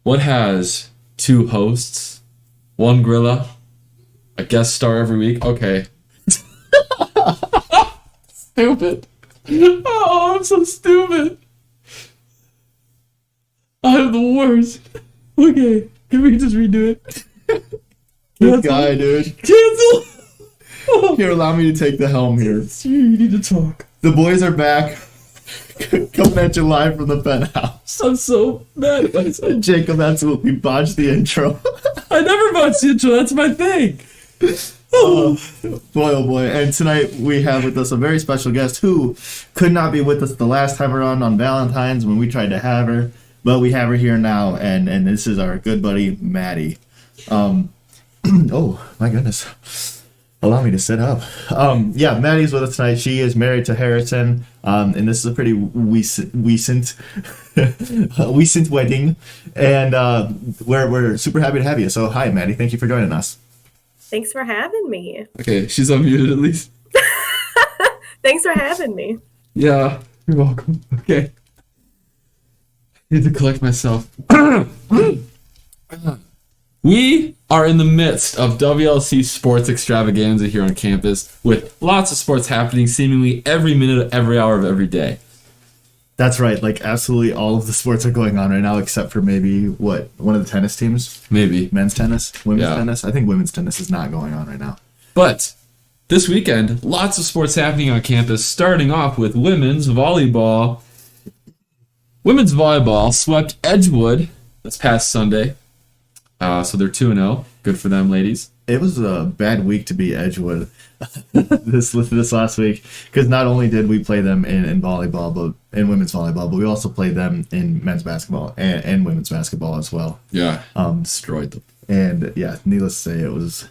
What has two hosts, one gorilla, a guest star every week? Okay. Stupid. Oh, I'm so stupid. I'm the worst. Okay, can we just redo it? Good guy, dude. Cancel! Oh. Here, allow me to take the helm here. You need to talk. The boys are back. Coming at you live from the penthouse. I'm so mad at myself. Jacob absolutely botched the intro. I never botched the intro, that's my thing. Boy, oh boy. And tonight we have with us a very special guest who could not be with us the last time around on Valentine's when we tried to have her. But we have her here now, and this is our good buddy, Maddy. Oh, my goodness. Allow me to sit up. Yeah, Maddie's with us tonight. She is married to Harrison, and this is a pretty recent wedding, and we're super happy to have you. So, hi, Maddy. Thank you for joining us. Thanks for having me. Okay, she's unmuted at least. Thanks for having me. Yeah, you're welcome. Okay. I need to collect myself. We are in the midst of WLC sports extravaganza here on campus with lots of sports happening seemingly every minute of every hour of every day. That's right. Like, absolutely all of the sports are going on right now, except for maybe, one of the tennis teams? Maybe. Men's tennis? Women's tennis? I think women's tennis is not going on right now. But this weekend, lots of sports happening on campus, starting off with women's volleyball. Women's volleyball swept Edgewood this past Sunday. So they're 2-0. Good for them, ladies. It was a bad week to beat Edgewood this last week, because not only did we play them in volleyball, but in women's volleyball, but we also played them in men's basketball and women's basketball as well. Yeah. Destroyed them. And yeah, needless to say, it was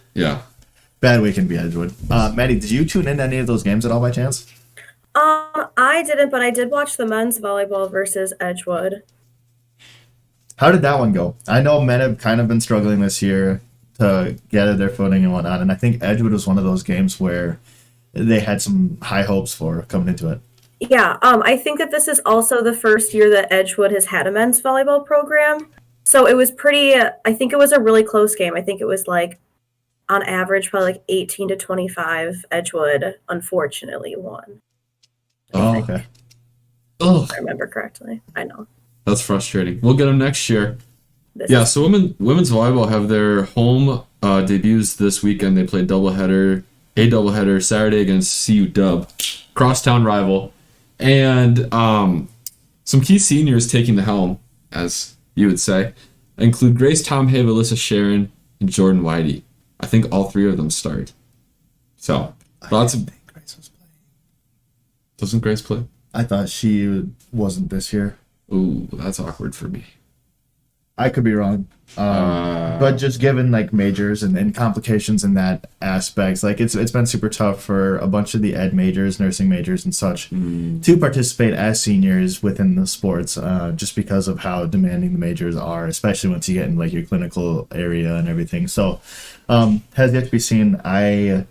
bad week in Edgewood. Maddy, did you tune in to any of those games at all by chance? I didn't, but I did watch the men's volleyball versus Edgewood. How did that one go? I know men have kind of been struggling this year to gather their footing and whatnot, and I think Edgewood was one of those games where they had some high hopes for coming into it. Yeah, I think that this is also the first year that Edgewood has had a men's volleyball program. So it was I think it was a really close game. I think it was like, on average, probably like 18-25. Edgewood, unfortunately, won. Oh, okay. Oh, If I remember correctly. I know. that's frustrating. We'll get them next year. This So women's volleyball have their home debuts this weekend. They play a doubleheader Saturday against CU Dub, crosstown rival, and some key seniors taking the helm, as you would say, include Grace Tomhay, Alyssa Sharon, and Jordan Whitey. I think all three of them start. So lots of. Grace was playing. Doesn't Grace play? I thought she wasn't this year. Ooh, that's awkward for me. I could be wrong. But just given like majors and complications in that aspects, like it's been super tough for a bunch of the ed majors, nursing majors and such to participate as seniors within the sports, just because of how demanding the majors are, especially once you get in like your clinical area and everything. So has yet to be seen. I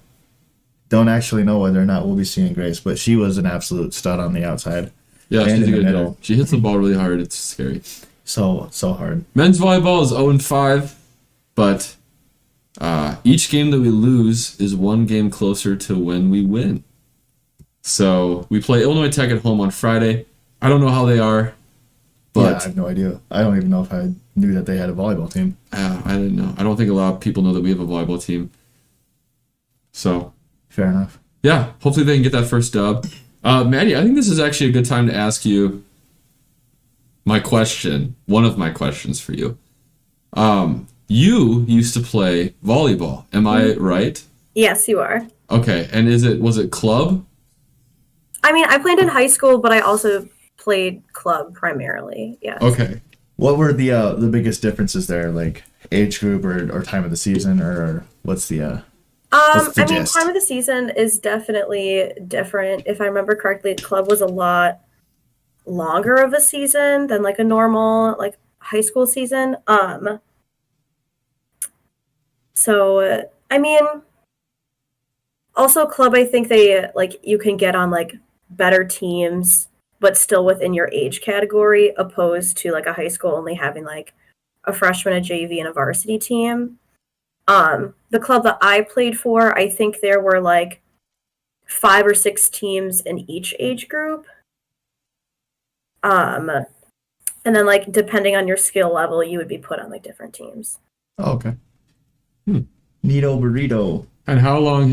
don't actually know whether or not we'll be seeing Grace, but she was an absolute stud on the outside. Yeah, and she's a in the good middle. girl. She hits the ball really hard. It's scary. So hard. Men's volleyball is 0-5, but each game that we lose is one game closer to when we win. So we play Illinois Tech at home on Friday. I don't know how they are, but Yeah, I have no idea. I don't even know if I knew that they had a volleyball team. I didn't know. I don't think a lot of people know that we have a volleyball team. So Fair enough. yeah, hopefully they can get that first dub. Maddy, I think this is actually a good time to ask you one of my questions for you. You used to play volleyball, am I right? Yes, you are. Okay, and was it club? I mean, I played in high school, but I also played club primarily. Yes. Okay. What were the biggest differences there, like age group or time of the season, or what's the I mean, gist? time of the season is definitely different. If I remember correctly, club was a lot longer of a season than like a normal like high school season. So I mean, also club, I think they like you can get on like better teams, but still within your age category, opposed to like a high school only having like a freshman, a JV, and a varsity team. The club that I played for, I think there were like 5 or 6 teams in each age group. And then like depending on your skill level, you would be put on like different teams. Oh, okay. Neato burrito. And how long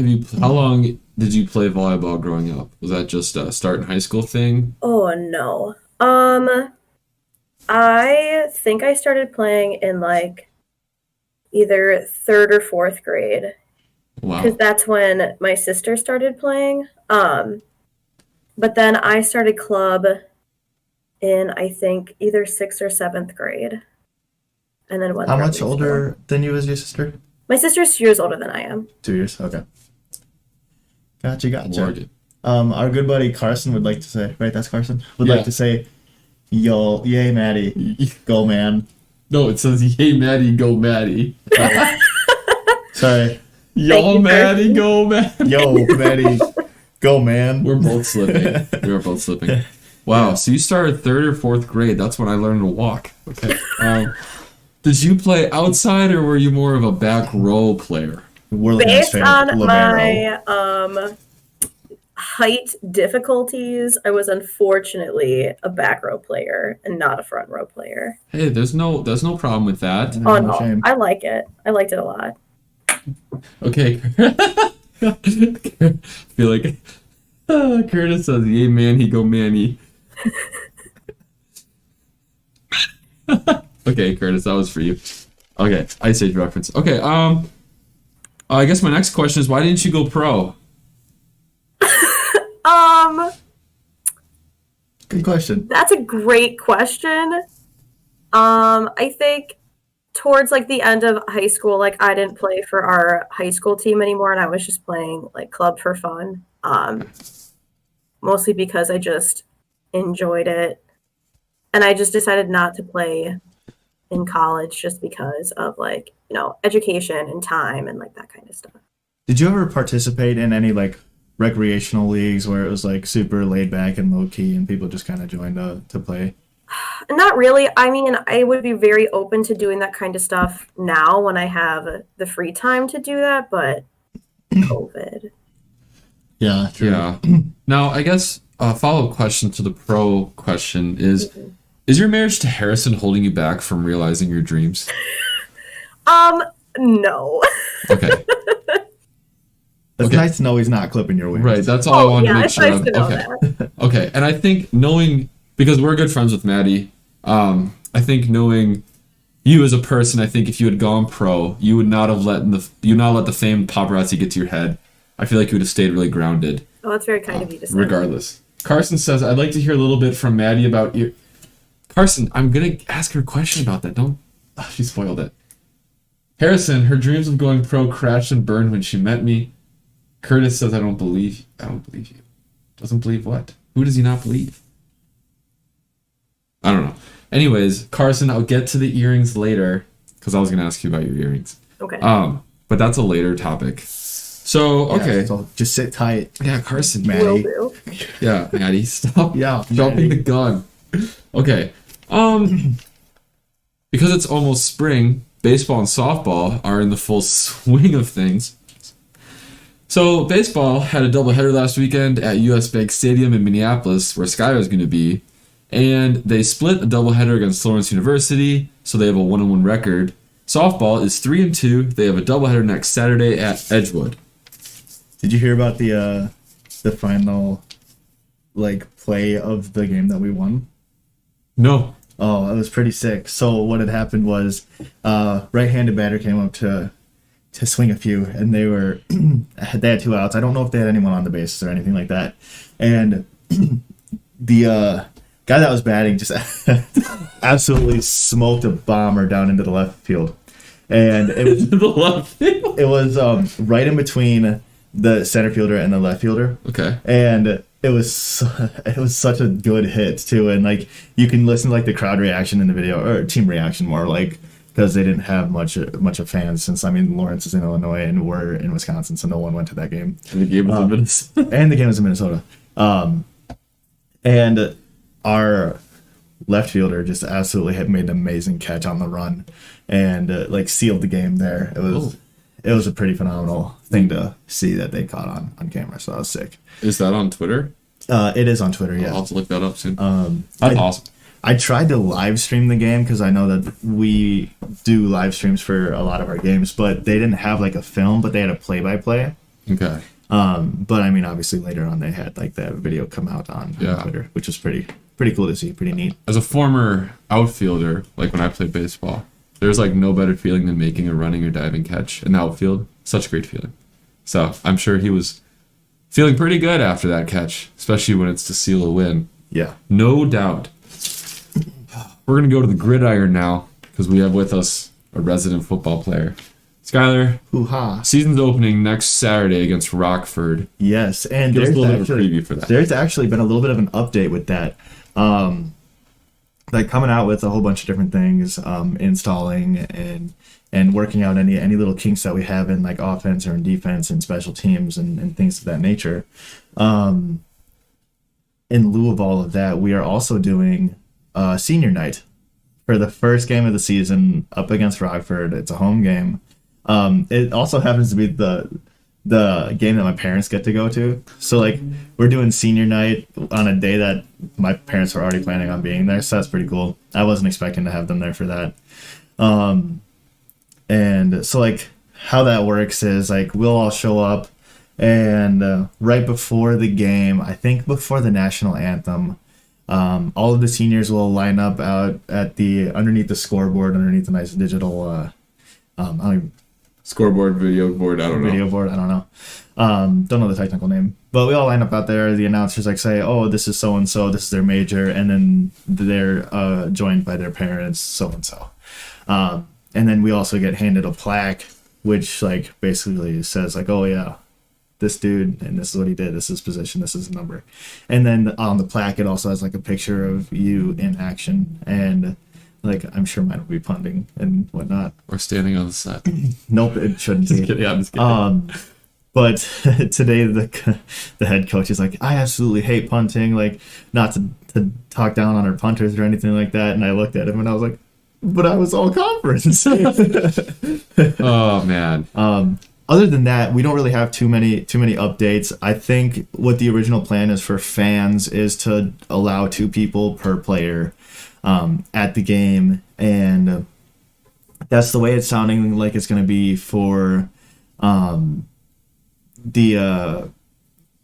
did you play volleyball growing up? Was that just a start in high school thing? Oh no. I think I started playing in like either 3rd or 4th grade. Wow. Because that's when my sister started playing. But then I started club in, I think, either 6th or 7th grade. And then went How through much high older school. than you is your sister? My sister's 2 years older than I am. 2 years. Okay. Gotcha. Lord. Our good buddy Carson would like to say, right? That's Carson. Would Yeah. like to say, "Yo, yay, Maddy, go man." No, it says, "Hey, Maddy, go Maddy." Sorry. Yo, you, Maddy, go Maddy. Yo, Maddy, go man. We're both slipping. We were both slipping. Wow. So you started 3rd or 4th grade. That's when I learned to walk. Okay. Did you play outside or were you more of a back row player? Based on libero. my height difficulties, I was unfortunately a back row player and not a front row player. Hey, there's no problem with that. Oh No no, shame. I like it. I liked it a lot. Okay. I feel like Curtis says, "Yay, man, he go Manny." Okay, Curtis, that was for you. Okay, Ice Age reference. Okay, I guess my next question is, why didn't you go pro? Good question. That's a great question. I think towards like the end of high school, like I didn't play for our high school team anymore, and I was just playing like club for fun. Mostly because I just enjoyed it, and I just decided not to play in college just because of like, you know, education and time and like that kind of stuff. Did you ever participate in any like recreational leagues where it was like super laid back and low key and people just kind of joined to play? Not really. I mean, I would be very open to doing that kind of stuff now when I have the free time to do that, but COVID. Yeah, true. Yeah. Now, I guess a follow-up question to the pro question is your marriage to Harrison holding you back from realizing your dreams? No. Okay. It's Okay. nice to know he's not clipping your wings. Right, that's all I wanted to make it's sure nice of. to know Okay. that. Okay, and I think knowing, because we're good friends with Maddy, I think knowing you as a person, I think if you had gone pro, you would not have let the famed paparazzi get to your head. I feel like you would have stayed really grounded. Oh, that's very kind of you to say. Regardless. Carson says, I'd like to hear a little bit from Maddy about you. Carson, I'm going to ask her a question about that. Don't. Oh, she spoiled it. Harrison, her dreams of going pro crashed and burned when she met me. Curtis says, I don't believe you. Doesn't believe what? Who does he not believe? I don't know. Anyways, Carson, I'll get to the earrings later because I was going to ask you about your earrings. Okay. But that's a later topic. So, okay. So just sit tight. Yeah, Carson. Maddy. Will do. Yeah, Maddy, stop. Yeah, Jumping Maddy. the gun. Okay. Because it's almost spring, baseball and softball are in the full swing of things. So baseball had a doubleheader last weekend at US Bank Stadium in Minneapolis, where Sky was going to be, and they split a doubleheader against Lawrence University, so they have a 1-1 record. Softball is 3-2. They have a doubleheader next Saturday at Edgewood. Did you hear about the final like play of the game that we won? No. Oh, it was pretty sick. So what had happened was right-handed batter came up to swing a few, and they had 2 outs. I don't know if they had anyone on the bases or anything like that. And the guy that was batting just absolutely smoked a bomber down into the left field. And it was The left field. it was right in between the center fielder and the left fielder. Okay. And it was such a good hit too, and like you can listen to like the crowd reaction in the video, or team reaction more, like because they didn't have much of fans, since I mean Lawrence is in Illinois and we're in Wisconsin, so no one went to that game. And the game was in Minnesota. And the game was in Minnesota. And left fielder just absolutely had made an amazing catch on the run, and like sealed the game there. It was a pretty phenomenal thing to see that they caught on camera. So that was sick. Is that on Twitter? It is on Twitter. Yeah, I'll have to look that up soon. That's awesome. I tried to live stream the game because I know that we do live streams for a lot of our games, but they didn't have like a film, but they had a play-by-play. Okay. But I mean, obviously later on they had like that video come out on Twitter, which was pretty cool to see, pretty neat. As a former outfielder, like when I played baseball, there's like no better feeling than making a running or diving catch in the outfield. Such a great feeling. So I'm sure he was feeling pretty good after that catch, especially when it's to seal a win. Yeah. No doubt. We're going to go to the gridiron now because we have with us a resident football player. Skylar, hoo-ha. Season's opening next Saturday against Rockford. Yes, and Give us a little bit of a preview for that. There's actually been a little bit of an update with that. Like coming out with a whole bunch of different things, installing and working out any little kinks that we have in like offense or in defense and special teams and things of that nature. In lieu of all of that, we are also doing senior night for the first game of the season up against Rockford. It's a home game. It also happens to be the game that my parents get to go to. So like we're doing senior night on a day that my parents were already planning on being there. So that's pretty cool. I wasn't expecting to have them there for that. And so like how that works is like we'll all show up and right before the game, I think before the national anthem, all of the seniors will line up out at underneath the scoreboard, underneath the nice digital Scoreboard, video board, I don't know. Video board, I don't know. Don't know the technical name. But we all line up out there. The announcers like say, oh, this is so-and-so, this is their major, and then they're joined by their parents, so-and-so. And then we also get handed a plaque, which like basically says like, oh yeah, this dude, and this is what he did, this is his position, this is his number. And then on the plaque, it also has like a picture of you in action, and like I'm sure mine will be punting and whatnot. Or standing on the set. Nope, it shouldn't Just be. kidding, I'm just kidding. But today the head coach is like, I absolutely hate punting, like not to talk down on our punters or anything like that. And I looked at him and I was like, but I was all conference. Oh man. Other than that, we don't really have too many updates. I think what the original plan is for fans is to allow 2 people per player at the game, and that's the way it's sounding like it's going to be for the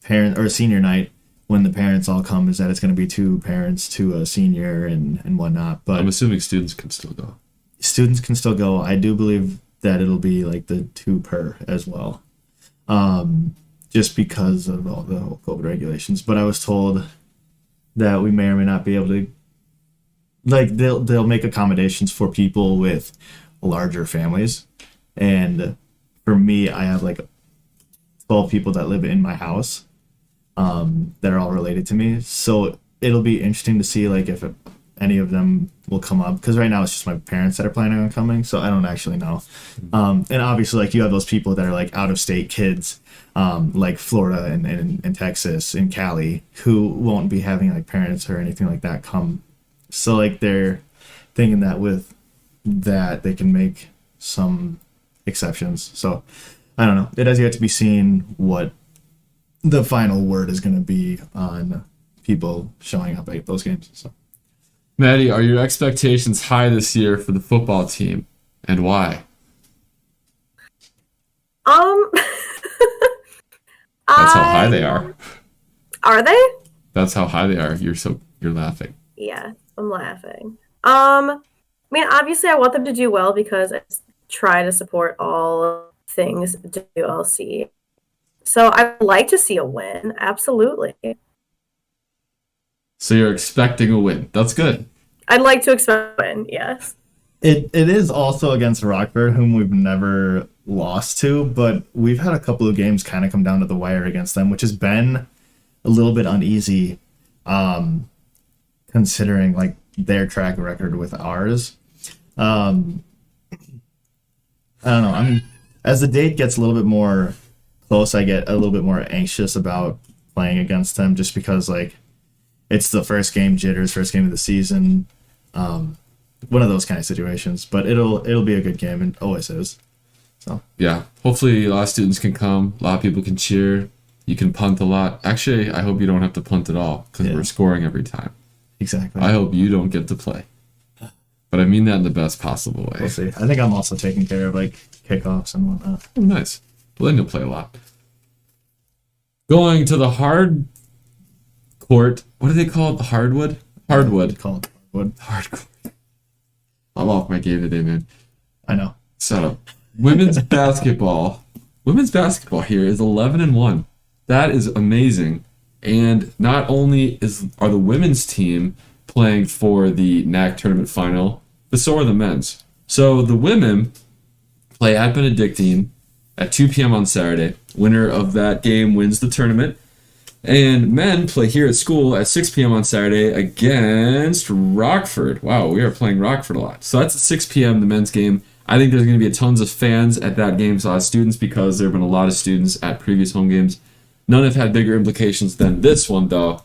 parent or senior night when the parents all come, is that it's going to be 2 parents to a senior and whatnot. But I'm assuming students can still go. Students can still go. I do believe that it'll be like the 2 per as well, just because of all the whole COVID regulations. But I was told that we may or may not be able to, like they'll make accommodations for people with larger families, and for me, I have like 12 people that live in my house that are all related to me. So it'll be interesting to see like if any of them will come up, because right now it's just my parents that are planning on coming, so I don't actually know. And obviously like you have those people that are like out of state kids, like Florida and Texas and Cali, who won't be having like parents or anything like that come. So like they're thinking that with that they can make some exceptions. So I don't know. It has yet to be seen what the final word is going to be on people showing up at those games. So, Maddy, are your expectations high this year for the football team, and why? That's how high they are. Are they? That's how high they are. You're laughing. Yeah, I'm laughing. I mean, obviously, I want them to do well because I try to support all things WLC. So I would like to see a win. Absolutely. So you're expecting a win. That's good. I'd like to expect a win, yes. It is also against Rockford, whom we've never lost to, but we've had a couple of games kind of come down to the wire against them, which has been a little bit uneasy, considering like their track record with ours. I don't know. I mean, as the date gets a little bit more close, I get a little bit more anxious about playing against them, just because like it's the first game jitters, first game of the season. One of those kind of situations, but it'll be a good game, and always is. So yeah, hopefully a lot of students can come, a lot of people can cheer, you can punt a lot. Actually, I hope you don't have to punt at all because we're scoring every time. Exactly. I hope you don't get to play, but I mean that in the best possible way. We'll see. I think I'm also taking care of like kickoffs and whatnot. Oh, nice. Well, then you'll play a lot. Going to the hard court. What do they call it? The hardwood? Hardwood. Call it hardwood. Hard court. I'm off my game today, man. I know. So, women's basketball. Women's basketball here is 11-1. That is amazing. And not only are the women's team playing for the NAC tournament final, but so are the men's. So the women play at Benedictine at 2 p.m. on Saturday. Winner of that game wins the tournament. And men play here at school at 6 p.m. on Saturday against Rockford. Wow, we are playing Rockford a lot. So that's at 6 p.m., the men's game. I think there's going to be tons of fans at that game, so a lot of students, because there have been a lot of students at previous home games. None have had bigger implications than this one, though.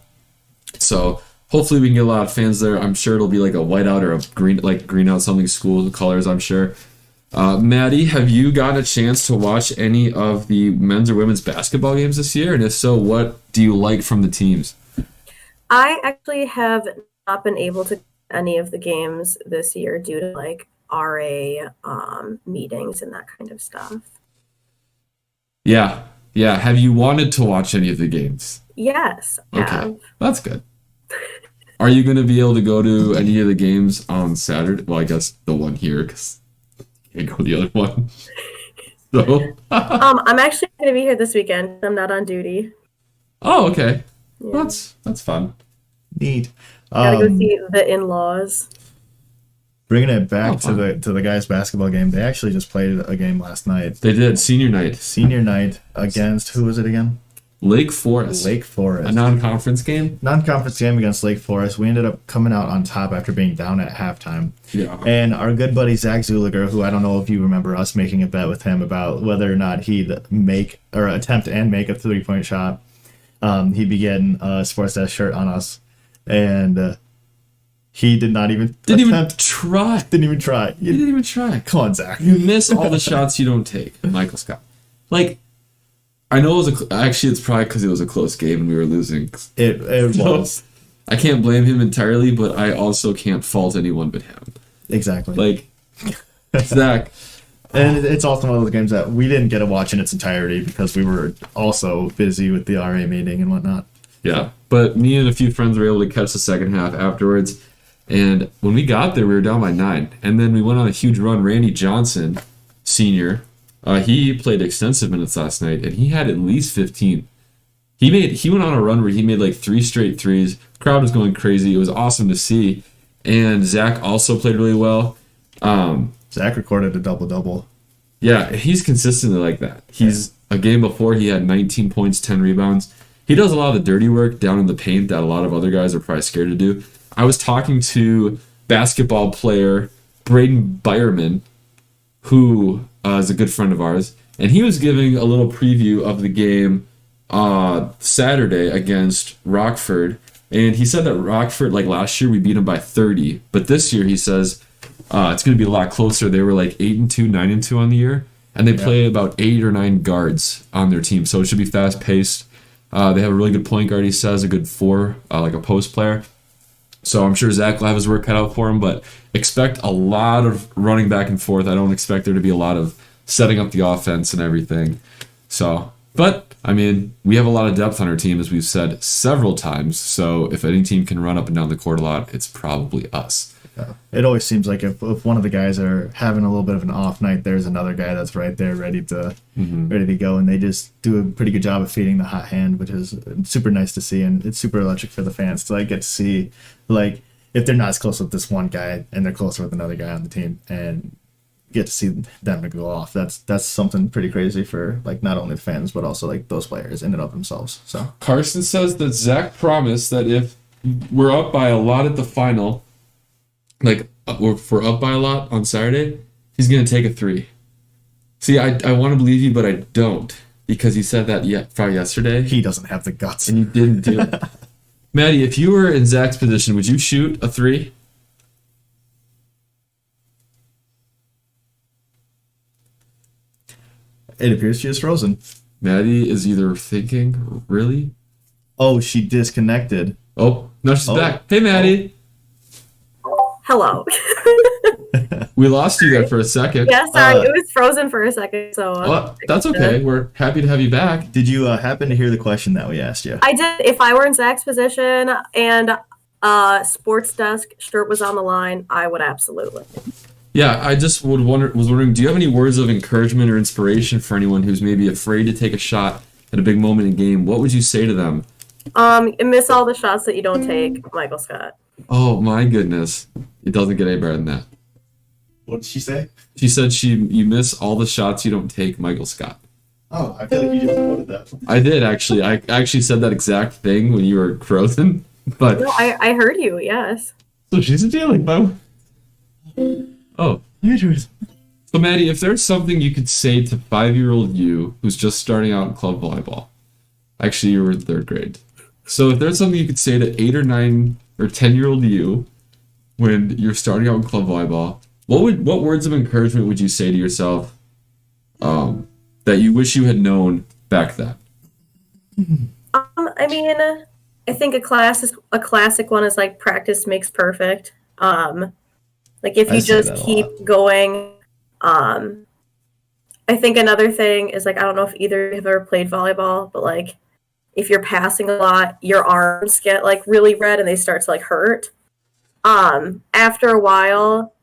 So hopefully we can get a lot of fans there. I'm sure it'll be like a whiteout or a green out, something school colors, I'm sure. Maddy, have you gotten a chance to watch any of the men's or women's basketball games this year? And if so, what do you like from the teams? I actually have not been able to any of the games this year due to like RA meetings and that kind of stuff. Yeah. Have you wanted to watch any of the games? Yes. Okay, that's good. Are you going to be able to go to any of the games on Saturday? Well, I guess the one here, because you can't go to the other one. So. I'm actually going to be here this weekend. I'm not on duty. Oh, okay. Yeah. Well, that's fun. Neat. Gotta go see the in-laws. Bringing it back to the guys' basketball game, they actually just played a game last night. They did, senior night. Senior night against, who was it again? Lake Forest. A non-conference game? Non-conference game against Lake Forest. We ended up coming out on top after being down at halftime. Yeah. And our good buddy Zach Zuliger, who I don't know if you remember us making a bet with him about whether or not he'd attempt and make a 3-point shot. He'd be getting a SportzDescx shirt on us. And he didn't even try. Didn't even try. You didn't even try. Come on, Zach. You miss all the shots you don't take, Michael Scott. Like, I know it was actually it's probably because it was a close game and we were losing. It was. I can't blame him entirely, but I also can't fault anyone but him. Exactly. Like, Zach. And it's also one of those games that we didn't get to watch in its entirety because we were also busy with the RA meeting and whatnot. Yeah, but me and a few friends were able to catch the second half afterwards. And when we got there, we were down by 9. And then we went on a huge run. Randy Johnson, senior, he played extensive minutes last night, and he had at least 15. He went on a run where he made like 3 straight threes. Crowd was going crazy. It was awesome to see. And Zach also played really well. Zach recorded a double-double. Yeah, he's consistently like that. A game before, he had 19 points, 10 rebounds. He does a lot of the dirty work down in the paint that a lot of other guys are probably scared to do. I was talking to basketball player Braden Byerman, who is a good friend of ours, and he was giving a little preview of the game Saturday against Rockford, and he said that Rockford, like last year, we beat them by 30, but this year he says it's going to be a lot closer. They were like 8-2, 9-2 on the year, and they play about 8 or 9 guards on their team, so it should be fast-paced. They have a really good point guard, he says, a good 4, like a post player. So I'm sure Zach will have his work cut out for him, but expect a lot of running back and forth. I don't expect there to be a lot of setting up the offense and everything. So, but, I mean, we have a lot of depth on our team, as we've said several times. So if any team can run up and down the court a lot, it's probably us. Yeah. It always seems like if one of the guys are having a little bit of an off night, there's another guy that's right there ready to go, and they just do a pretty good job of feeding the hot hand, which is super nice to see, and it's super electric for the fans to like get to see, like, if they're not as close with this one guy and they're closer with another guy on the team, and get to see them to go off. That's something pretty crazy for like not only the fans but also like those players in and of themselves. So Carson says that Zach promised that if we're up by a lot at the final, like if we're up by a lot on Saturday, he's gonna take a 3. See, I want to believe you, but I don't, because he said that probably yesterday. he doesn't have the guts. And you didn't do it. Maddy, if you were in Zach's position, would you shoot a 3? It appears she is frozen. Maddy is either thinking, really? Oh, she disconnected. Oh, no, she's back. Hey, Maddy. Hello. We lost you there for a second. Yeah, sorry, it was frozen for a second. So Well, that's okay. We're happy to have you back. Did you happen to hear the question that we asked you? I did. If I were in Zach's position and SportzDescx shirt was on the line, I would absolutely. Yeah, I just was wondering, do you have any words of encouragement or inspiration for anyone who's maybe afraid to take a shot at a big moment in game? What would you say to them? Miss all the shots that you don't take, Michael Scott. Oh my goodness, it doesn't get any better than that. What did she say? She said you miss all the shots you don't take, Michael Scott. Oh, I feel like you just quoted that. I did actually. I actually said that exact thing when you were frozen. But No, I heard you. Yes. so she's a dealing, Bo. Oh, so Maddy, if there's something you could say to 5-year-old you who's just starting out in club volleyball, actually you were in 3rd grade. So if there's something you could say to 8 or 9 or 10-year-old you when you're starting out in club volleyball, what words of encouragement would you say to yourself that you wish you had known back then? I mean, I think a classic one is like practice makes perfect. Like if you just keep going. I think another thing is like, I don't know if either of you have ever played volleyball, but like if you're passing a lot, your arms get like really red and they start to like hurt. After a while,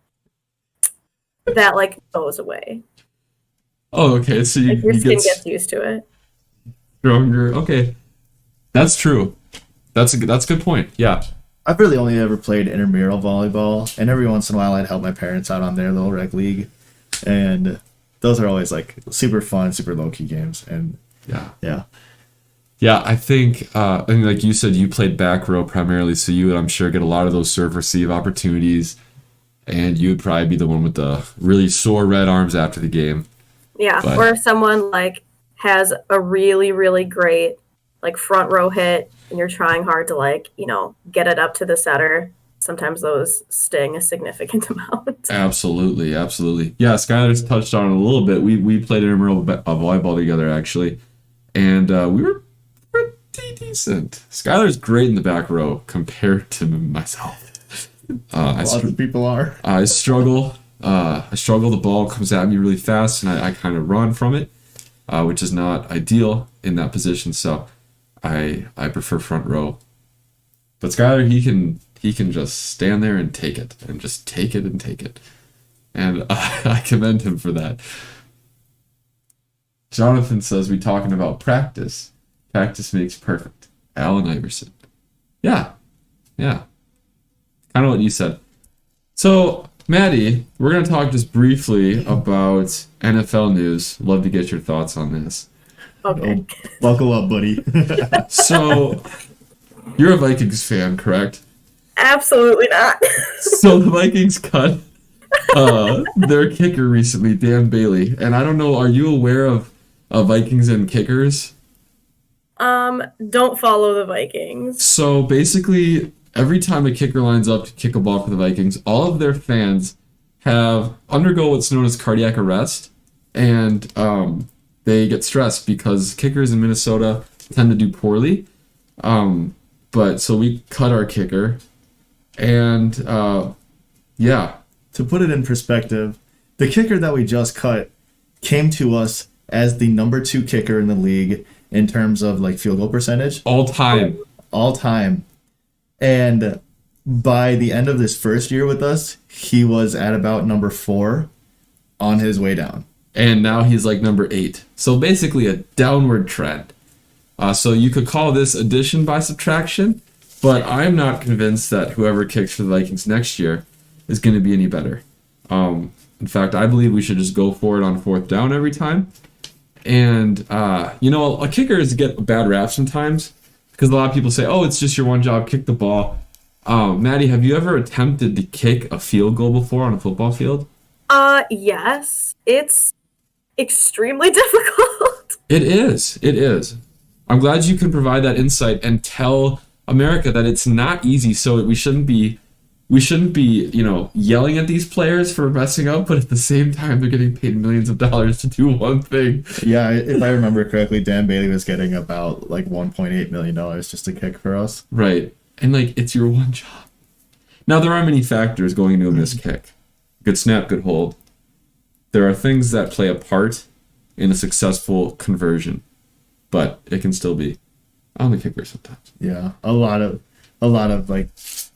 that like goes away. Oh, okay. So Like your you skin get gets used to it. stronger. Okay, that's true. That's a good point. Yeah. I've really only ever played intramural volleyball, and every once in a while I'd help my parents out on their little rec league, and those are always like super fun, super low key games. And Yeah, I think, and like you said, you played back row primarily, so you would, I'm sure, get a lot of those serve receive opportunities, and you would probably be the one with the really sore red arms after the game. Yeah, But- or if someone like has a really, really great like front row hit and you're trying hard to like, get it up to the setter, sometimes those sting a significant amount. Absolutely. Yeah, Skylar's touched on it a little bit. We played intramural volleyball together, actually, and we were pretty decent. Skylar's great in the back row compared to myself. lots of people are. I struggle. The ball comes at me really fast, and I kind of run from it, which is not ideal in that position. So I prefer front row. But Skylar, he can just stand there and take it, and just take it and take it, and I commend him for that. Jonathan says we talking about practice. Practice makes perfect. Allen Iverson. Yeah. Kind of what you said. So, Maddy, we're going to talk just briefly about NFL news. Love to get your thoughts on this. Okay. Buckle up, buddy. So, you're a Vikings fan, correct? Absolutely not. So the Vikings cut their kicker recently, Dan Bailey. And I don't know, are you aware of Vikings and kickers? Don't follow the Vikings. So basically, every time a kicker lines up to kick a ball for the Vikings, all of their fans undergo what's known as cardiac arrest, and they get stressed because kickers in Minnesota tend to do poorly. But so we cut our kicker, and To put it in perspective, the kicker that we just cut came to us as the number 2 kicker in the league in terms of like field goal percentage. all time. And by the end of this first year with us, he was at about number 4 on his way down. And now he's like number 8. So basically a downward trend. So you could call this addition by subtraction, but I'm not convinced that whoever kicks for the Vikings next year is going to be any better. In fact, I believe we should just go for it on 4th down every time. And, a kicker is get a bad rap sometimes because a lot of people say, oh, it's just your one job, kick the ball. Maddy, have you ever attempted to kick a field goal before on a football field? Yes. It's extremely difficult. It is. I'm glad you can provide that insight and tell America that it's not easy. So we shouldn't be, yelling at these players for messing up, but at the same time, they're getting paid millions of dollars to do one thing. Yeah, if I remember correctly, Dan Bailey was getting about like $1.8 million just to kick for us. Right. And like, it's your one job. Now, there are many factors going into a missed kick. Good snap, good hold. There are things that play a part in a successful conversion, but it can still be on the kicker sometimes. Yeah, a lot of like,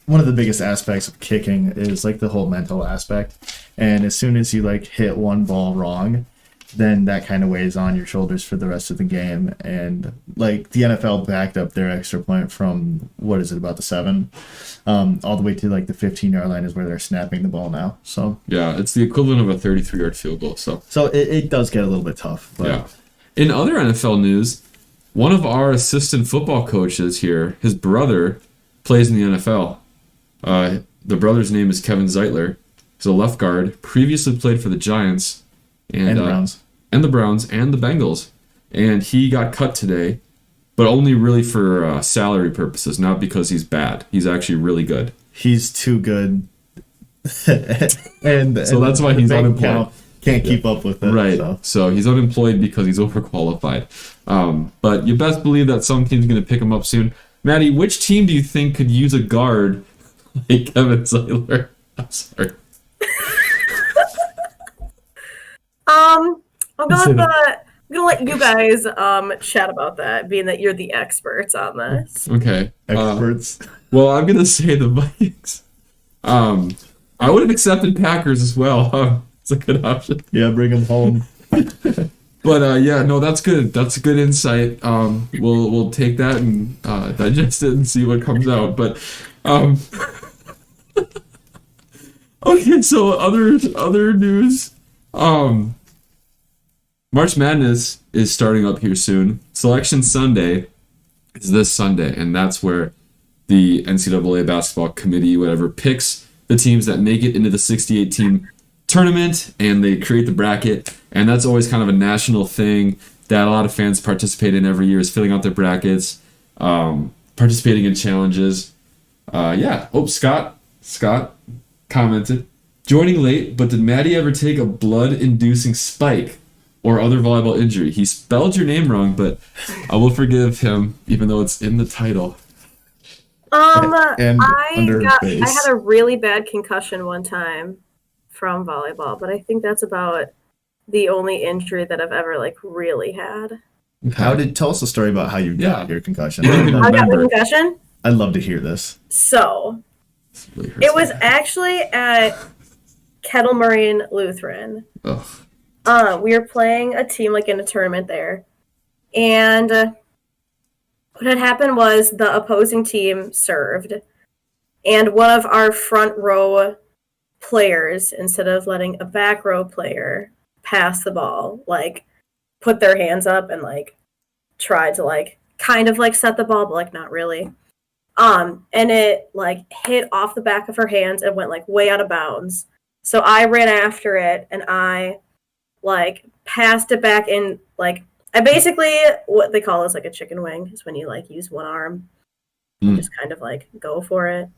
one of the biggest aspects of kicking is like the whole mental aspect. And as soon as you like hit one ball wrong, then that kind of weighs on your shoulders for the rest of the game. And like the NFL backed up their extra point from, what is it, about the 7, all the way to like the 15-yard line is where they're snapping the ball now. So yeah, it's the equivalent of a 33-yard field goal. So it does get a little bit tough. But. Yeah. In other NFL news, one of our assistant football coaches here, his brother plays in the NFL. The brother's name is Kevin Zeitler. He's a left guard, previously played for the Giants. And the Browns. And the Browns and the Bengals. And he got cut today, but only really for salary purposes, not because he's bad. He's actually really good. He's too good. and so that's why he's unemployed. Can't keep up with it. Right. So he's unemployed because he's overqualified. But you best believe that some team's going to pick him up soon. Maddy, which team do you think could use a guard like Kevin Zeitler? I'm sorry. I'm gonna let you guys chat about that, being that you're the experts on this. Okay. Experts. Well, I'm gonna say the Vikings. I would have accepted Packers as well. It's a good option. Yeah, bring them home. But yeah, no, that's good. That's a good insight. We'll take that and digest it and see what comes out. But okay, so other news. March Madness is starting up here soon. Selection Sunday is this Sunday, and that's where the NCAA basketball committee, whatever, picks the teams that make it into the 68-team tournament, and they create the bracket. And that's always kind of a national thing that a lot of fans participate in every year, is filling out their brackets, participating in challenges. Yeah. Oh, Scott commented, joining late, but did Maddy ever take a blood-inducing spike or other volleyball injury? He spelled your name wrong, but I will forgive him, even though it's in the title. I had a really bad concussion one time from volleyball, but I think that's about the only injury that I've ever like really had. Tell us a story about how you got your concussion. I got the concussion. I'd love to hear this. So it was actually at Kettle Moraine Lutheran. Ugh. We were playing a team like in a tournament there, and what had happened was the opposing team served, and one of our front row players, instead of letting a back row player pass the ball, like put their hands up and like tried to like kind of like set the ball, but like not really. And it like hit off the back of her hands and went like way out of bounds. So I ran after it and I like passed it back in, like I basically, what they call is like a chicken wing, is when you like use one arm and just kind of like go for it.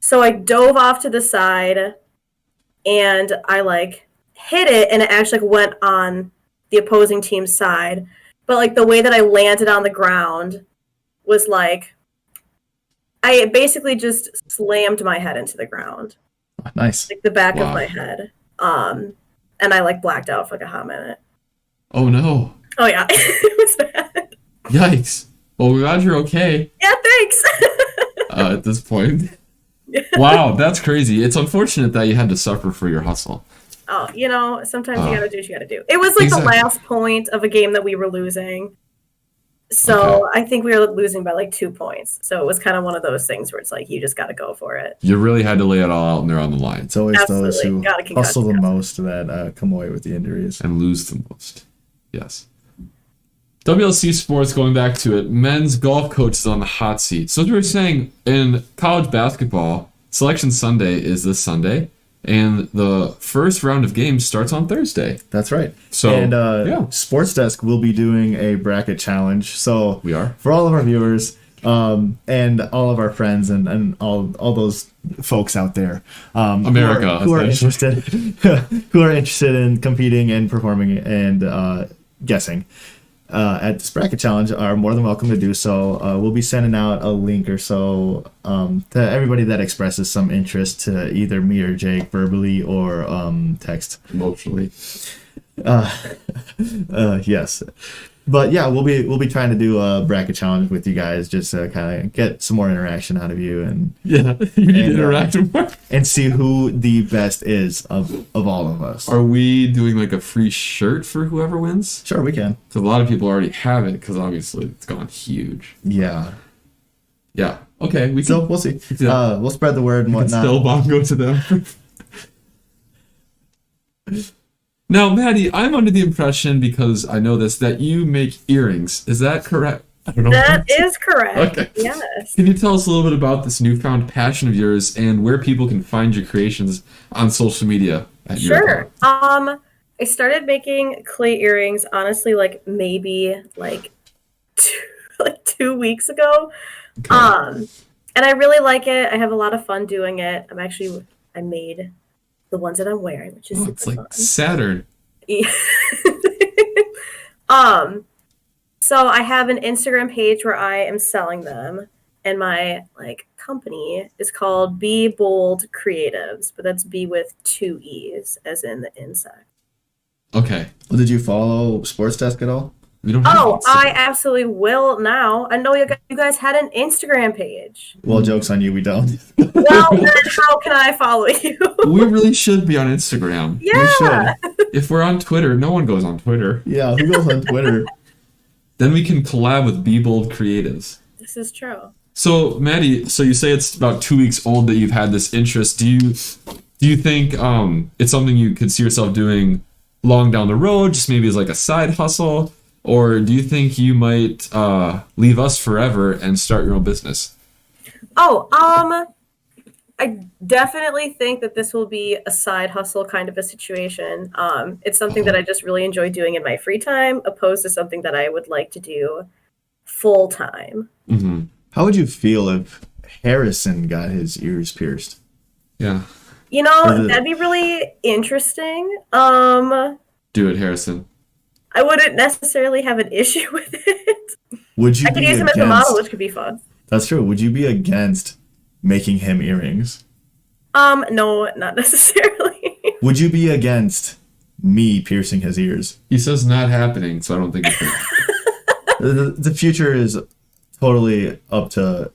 So I dove off to the side and I like hit it, and it actually went on the opposing team's side. But like the way that I landed on the ground was like, I basically just slammed my head into the ground. Nice. Like the back of my head. And I like blacked out for like a hot minute. Oh no. Oh yeah. It was bad. Yikes. Well, we're glad you're okay. Yeah, thanks. At this point. Wow, that's crazy. It's unfortunate that you had to suffer for your hustle. Oh, sometimes you gotta do what you gotta do. It was like the last point of a game that we were losing. So okay. I think we were losing by like 2 points. So it was kind of one of those things where it's like, you just got to go for it. You really had to lay it all out and they're on the line. It's always those who hustle the most that come away with the injuries. And lose the most. Yes. WLC sports, going back to it, men's golf coach is on the hot seat. So as we were saying, in college basketball, Selection Sunday is this Sunday. And the first round of games starts on Thursday. That's right. So, SportzDescx will be doing a bracket challenge. So we are. For all of our viewers, And all of our friends and all those folks out there, America, who are interested, who are interested in competing and performing and guessing at this bracket challenge are more than welcome to do so. We'll be sending out a link or so to everybody that expresses some interest to either me or Jake verbally or text. Emotionally. Yes. But yeah, we'll be trying to do a bracket challenge with you guys just to kind of get some more interaction out of you and You need to interact more. and see who the best is of all of us. Are we doing like a free shirt for whoever wins? Sure, we can. Because a lot of people already have it because obviously it's gone huge. Yeah. Yeah. Okay. We can. So we'll see. Yeah. We'll spread the word and We can whatnot. still bongo to them. Now, Maddy, I'm under the impression, because I know this, that you make earrings. Is that correct? I don't know. That is correct. Okay. Yes. Can you tell us a little bit about this newfound passion of yours and where people can find your creations on social media? At your Sure. account? I started making clay earrings, honestly, maybe 2 weeks ago. Okay. And I really like it. I have a lot of fun doing it. I made the ones that I'm wearing, which is Oh, super it's like fun. Saturn. Yeah. So I have an Instagram page where I am selling them, and my company is called Be Bold Creatives, but that's B with 2 E's, as in the insect. Okay. Well, did you follow SportzDescx at all? We don't have Oh, Instagram. I absolutely will now. I know you guys had an Instagram page. Well, joke's on you, we don't. Well, then how can I follow you? We really should be on Instagram. Yeah. If we're on Twitter, no one goes on Twitter. Yeah, who goes on Twitter? Then we can collab with Be Bold Creatives. This is true. So, Maddy, so you say it's about 2 weeks old that you've had this interest. Do you think it's something you could see yourself doing long down the road, just maybe as like a side hustle? Or do you think you might leave us forever and start your own business? Oh, I definitely think that this will be a side hustle kind of a situation. It's something that I just really enjoy doing in my free time, opposed to something that I would like to do full time. Mm-hmm. How would you feel if Harrison got his ears pierced? Yeah. You know, that'd be really interesting. Do it, Harrison. I wouldn't necessarily have an issue with it. Would you I could be use him as a against? model, which could be fun. That's true. Would you be against making him earrings? No, not necessarily. Would you be against me piercing his ears? He says not happening, so I don't think it's The future is totally up to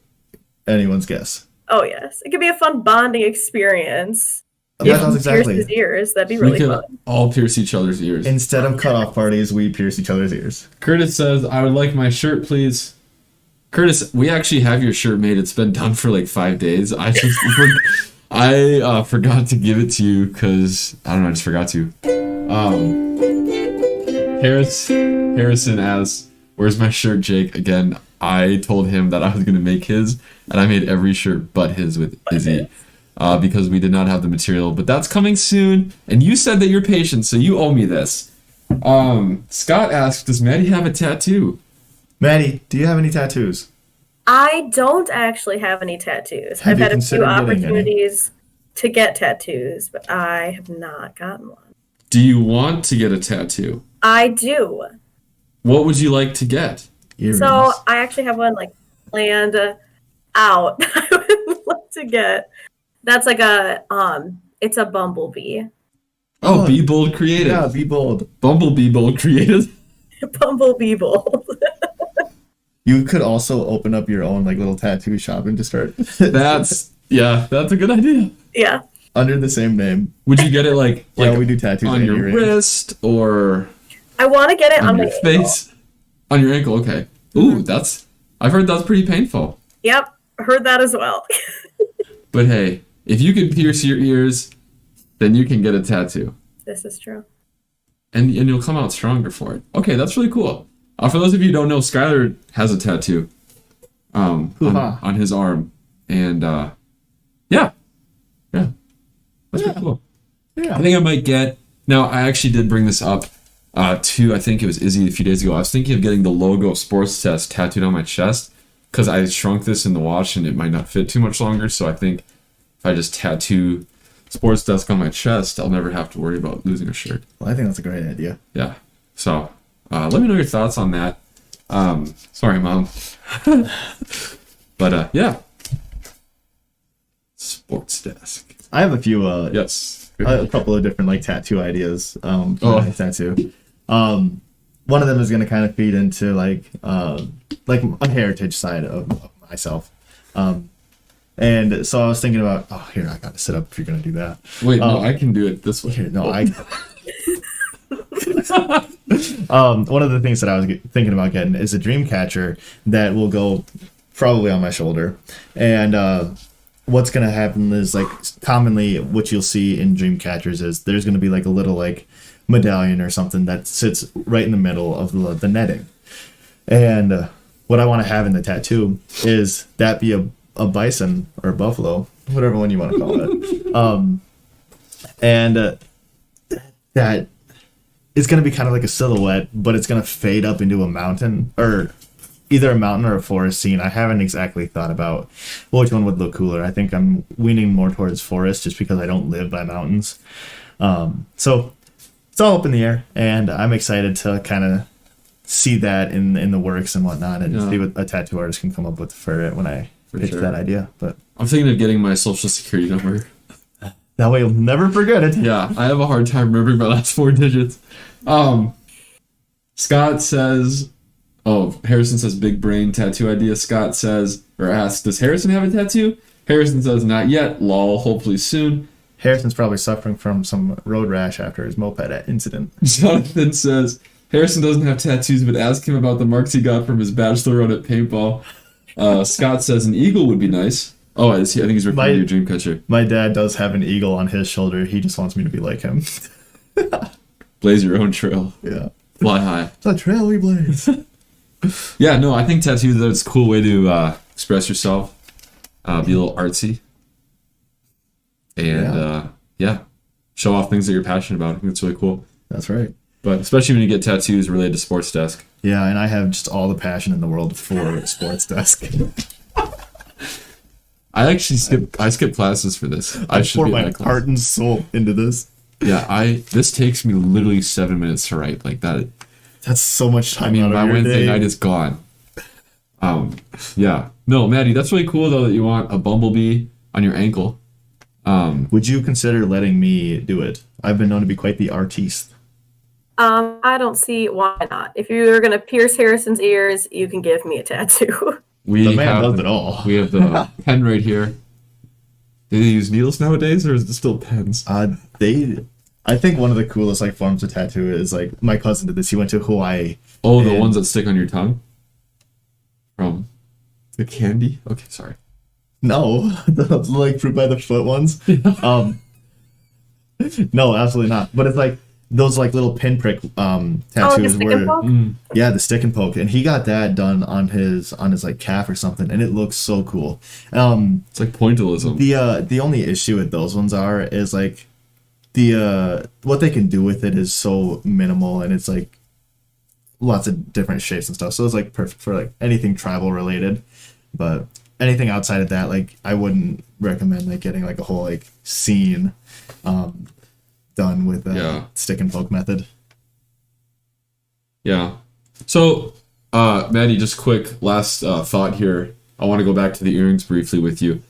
anyone's guess. Oh yes, it could be a fun bonding experience. Yeah, If that's he exactly. pierced his ears, that'd be we really could fun. all pierce each other's ears. Instead of cutoff parties, we pierce each other's ears. Curtis says, I would like my shirt, please. Curtis, we actually have your shirt made. It's been done for like 5 days. I forgot to give it to you because, I don't know, I just forgot to. Harrison asks, where's my shirt, Jake? Again, I told him that I was going to make his, and I made every shirt but his with Izzy. Because we did not have the material, but that's coming soon. And you said that you're patient, so you owe me this. Scott asked, does Maddy have a tattoo? Maddie, do you have any tattoos? I don't actually have any tattoos. Have I've you had a few considered getting any? opportunities to get tattoos, but I have not gotten one. Do you want to get a tattoo? I do. What would you like to get? Earrings. So I actually have one planned out. I would love to get. That's it's a bumblebee. Oh, Be Bold Creative. Yeah, be bold. Bumblebee Bold Creative. Bumblebee bold. You could also open up your own little tattoo shop and just start That's a good idea. Yeah. under the same name. Would you get it Yeah, we do tattoos on and your earrings. wrist or I want to get it on my your ankle. face? On your ankle, okay. Ooh, I've heard that's pretty painful. Yep. Heard that as well. But hey, if you can pierce your ears, then you can get a tattoo. This is true. And you'll come out stronger for it. Okay, that's really cool. For those of you who don't know, Skylar has a tattoo on his arm. And yeah. That's pretty cool. Yeah. I think I might get... Now, I actually did bring this up to, I think it was Izzy a few days ago. I was thinking of getting the logo of SportzDescx tattooed on my chest. because I shrunk this in the wash and it might not fit too much longer. So I think if I just tattoo SportzDescx on my chest, I'll never have to worry about losing a shirt. Well, I think that's a great idea. Yeah. So let me know your thoughts on that. Sorry, Mom. But yeah. SportzDescx. I have a few Yes. a couple of different like tattoo ideas for my tattoo. One of them is going to kind of feed into like a heritage side of myself. And so I was thinking about, here, I got to sit up if you're going to do that. Wait, no, I can do it this way. Here, no, one of the things that I was thinking about getting is a dream catcher that will go probably on my shoulder. And what's going to happen is, like, commonly what you'll see in dream catchers is there's going to be like a little like medallion or something that sits right in the middle of the netting. And what I want to have in the tattoo is that be a bison or a buffalo, whatever one you want to call it. And that is going to be kind of like a silhouette, but it's going to fade up into a mountain, or either a mountain or a forest scene. I haven't exactly thought about which one would look cooler. I think I'm leaning more towards forest just because I don't live by mountains. So it's all up in the air, and I'm excited to kind of see that in the works and whatnot, and see what a tattoo artist can come up with for it when I pitch that idea. But I'm thinking of getting my social security number. That way you'll never forget it. Yeah, I have a hard time remembering my last 4 digits. Scott says, Harrison says big brain tattoo idea. Scott says, or asks, does Harrison have a tattoo? Harrison says, not yet, lol, hopefully soon. Harrison's probably suffering from some road rash after his moped incident. Jonathan says, Harrison doesn't have tattoos, but ask him about the marks he got from his bachelor run at paintball. Scott says an eagle would be nice. I think he's referring to your dream catcher. My dad does have an eagle on his shoulder. He just wants me to be like him. Blaze your own trail. Yeah. Fly high. It's a trail we blaze. Yeah, no, I think tattoos, that's a cool way to express yourself. Be a little artsy. And, show off things that you're passionate about. I think it's really cool. That's right. But especially when you get tattoos related to SportzDescx. Yeah, and I have just all the passion in the world for SportzDescx. I skipped classes for this. I should pour be in my that class. heart and soul into this. Yeah, this takes me literally 7 minutes to write. Like that. That's so much time. My Wednesday night is gone. Yeah. No, Maddy, that's really cool though that you want a bumblebee on your ankle. Would you consider letting me do it? I've been known to be quite the artiste. I don't see why not. If you're gonna pierce Harrison's ears, you can give me a tattoo. The man does it all. We have the pen right here. Do they use needles nowadays, or is it still pens? I think one of the coolest like forms of tattoo is like my cousin did this. He went to Hawaii. Oh, the ones that stick on your tongue? From the candy? Okay, sorry. No, those like fruit by the foot ones. No, absolutely not. But it's like those like little pinprick tattoos Yeah, the stick and poke, and he got that done on his like calf or something, and it looks so cool. It's like pointillism. The only issue with those ones is like what they can do with it is so minimal, and it's like lots of different shapes and stuff. So it's like perfect for like anything tribal related, but anything outside of that, like I wouldn't recommend like getting like a whole like scene done with stick and poke method. Yeah. So, Maddy, just quick last thought here. I want to go back to the earrings briefly with you.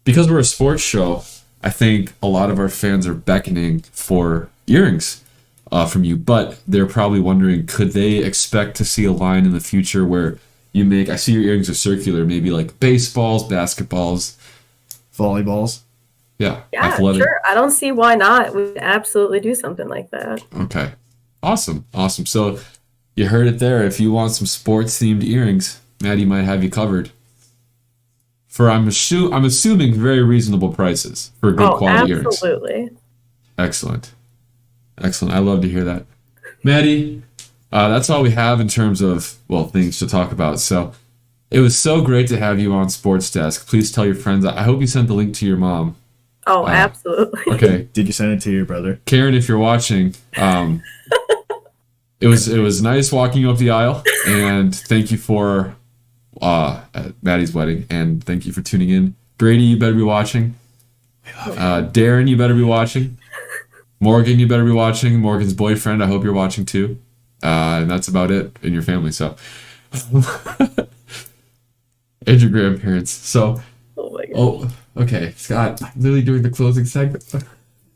Because we're a sports show, I think a lot of our fans are beckoning for earrings from you, but they're probably wondering, could they expect to see a line in the future where you make, I see your earrings are circular, maybe like baseballs, basketballs, volleyballs. Yeah, athletic. Sure. I don't see why not. We would absolutely do something like that. Okay. Awesome. So you heard it there. If you want some sports-themed earrings, Maddy might have you covered. For I'm assuming very reasonable prices for good quality earrings. Absolutely. Excellent. I love to hear that. Maddy, that's all we have in terms of, things to talk about. So it was so great to have you on SportzDescx. Please tell your friends. I hope you sent the link to your mom. Oh, absolutely. Okay. Did you send it to your brother? Karen, if you're watching, it was nice walking up the aisle, and thank you for at Maddie's wedding. And thank you for tuning in. Brady, you better be watching. Darren, you better be watching. Morgan, you better be watching. Morgan's boyfriend, I hope you're watching too. And that's about it in your family. So, and your grandparents. So, Oh my god. oh, okay, Scott, I'm literally doing the closing segment.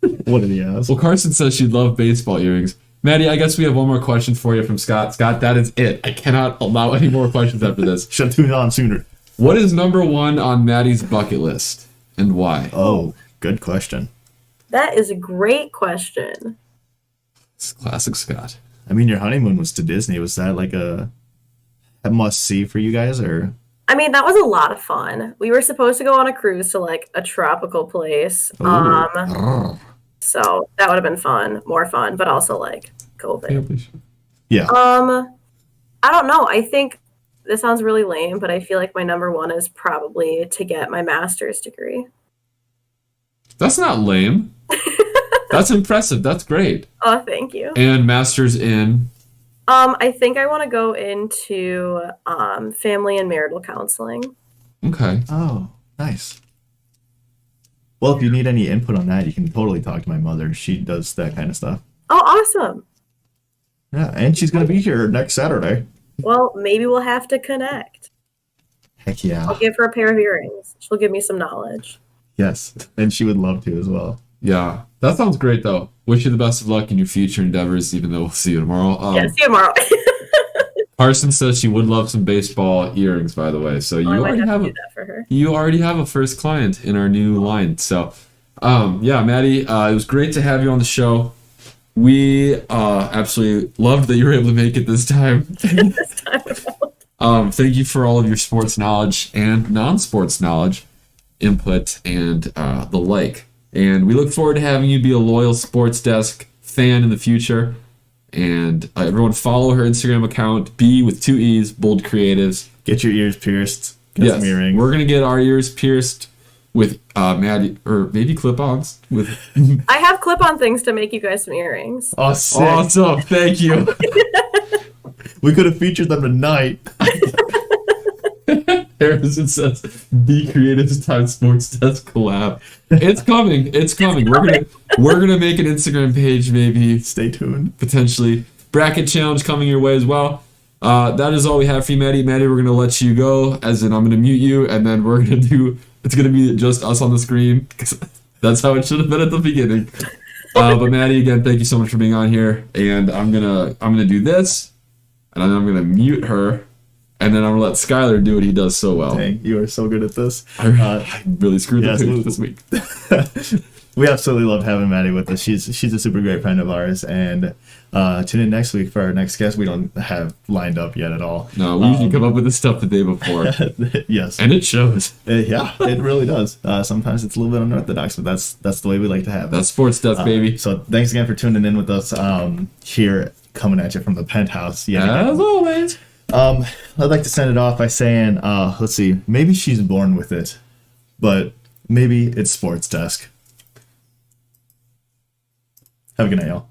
What did he ask? Well, Carson says she'd love baseball earrings. Maddie, I guess we have one more question for you from Scott. Scott, that is it. I cannot allow any more questions after this. Should have tuned on sooner. What is number one on Maddie's bucket list and why? Oh, good question. That is a great question. It's classic Scott. I mean, your honeymoon was to Disney. Was that like a must-see for you guys, or? I mean, that was a lot of fun. We were supposed to go on a cruise to like a tropical place. So that would have been fun, more fun, but also like COVID. Yeah. I don't know. I think this sounds really lame, but I feel like my number one is probably to get my master's degree. That's not lame. That's impressive. That's great. Oh, thank you. And master's in? I think I want to go into family and marital counseling. Okay. Oh, nice. Well, if you need any input on that, you can totally talk to my mother. She does that kind of stuff. Oh, awesome. Yeah, and she's going to be here next Saturday. Well, maybe we'll have to connect. Heck yeah. I'll give her a pair of earrings. She'll give me some knowledge. Yes, and she would love to as well. Yeah. That sounds great, though. Wish you the best of luck in your future endeavors, even though we'll see you tomorrow. Yeah, see you tomorrow. Carson says she would love some baseball earrings, by the way. So you already have to do that for her. You already have a first client in our new line. So, yeah, Maddie, it was great to have you on the show. We absolutely loved that you were able to make it this time. This time. Thank you for all of your sports knowledge and non-sports knowledge, input, and the like. And we look forward to having you be a loyal Sports Desk fan in the future. And everyone follow her Instagram account, B with 2 E's, Bold Creatives. Get your ears pierced. Get Yes, some earrings. we're gonna get our ears pierced with Maddie, or maybe clip-ons with. I have clip-on things to make you guys some earrings. Oh, sick. Awesome, thank you. We could have featured them tonight. Harrison says, "Be Creatives times Sports Desk collab." It's coming. It's coming. We're gonna make an Instagram page, maybe. Stay tuned. Potentially bracket challenge coming your way as well. That is all we have for you, Maddy. Maddy, we're gonna let you go. As in, I'm gonna mute you, and then we're gonna do. It's gonna be just us on the screen. That's how it should have been at the beginning. But Maddy, again, thank you so much for being on here. And I'm gonna do this, and then I'm gonna mute her. And then I'm gonna let Skylar do what he does so well. Dang, you are so good at this. I really screwed the page this week. We absolutely love having Maddie with us. She's a super great friend of ours. And tune in next week for our next guest. We don't have lined up yet at all. No, we usually come up with this stuff the day before. Yes, and it shows. Yeah, it really does. Sometimes it's a little bit unorthodox, but that's the way we like to have it. That's sports stuff, baby. So thanks again for tuning in with us here, coming at you from the penthouse. Yeah, as always. I'd like to send it off by saying, let's see, maybe she's born with it, but maybe it's Sports Desk. Have a good night, y'all.